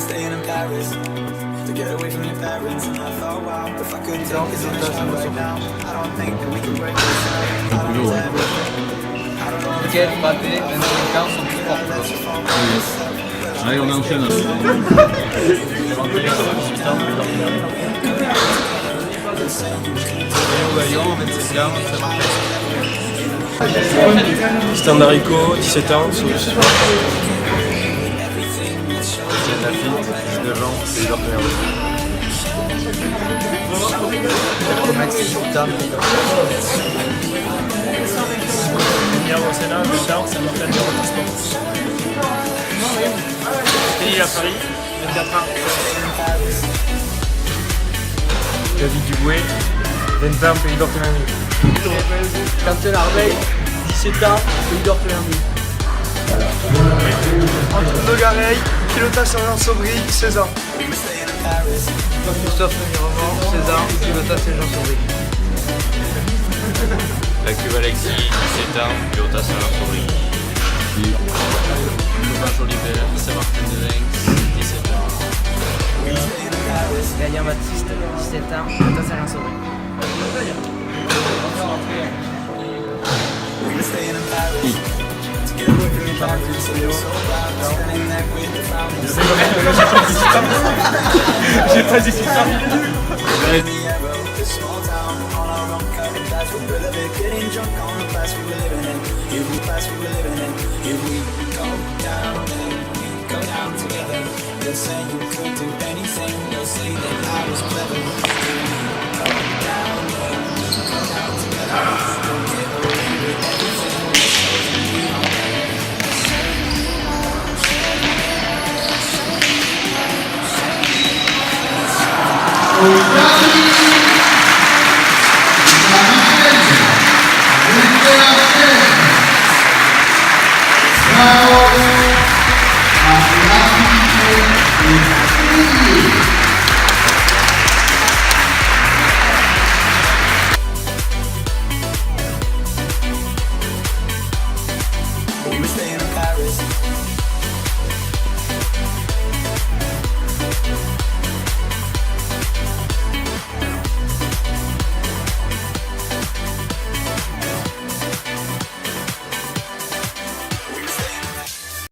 staying in Paris to get away from your parents. And I thought, wow, if I could take this position right now, I don't think that we can break this up. I don't know everything. Lequel, Mbappé, Benfica sont plus forts que l'autre. Allez, on enchaîne. Stan Darico, 17 ans, solution. Etienne Lafitte, 19 ans, c'est leur première Venir au Sénat, le Charles, ça m'appelle de transport. Pays à Paris, 24 ans. David Duboué, 20 ans, Pays d'Orthémanie. Quentin Arbeil, 17 ans, Pays d'Orthémanie. Antoine Gareil, pilotage sur Sobry, 16 ans. Christophe Miremont, 16 ans, pilotage Saint-Jean-sur-Brie. La Cuve Alexis, 17 ans, pilotage Saint-Jean-sur-Brie. Louvain Jolibert, Saint-Martin-de-Lens, 17 ans. Gaillard Baptiste, 17 ans, pilotage Saint-Jean-sur-Brie. J'ai pas dit ça. Oh,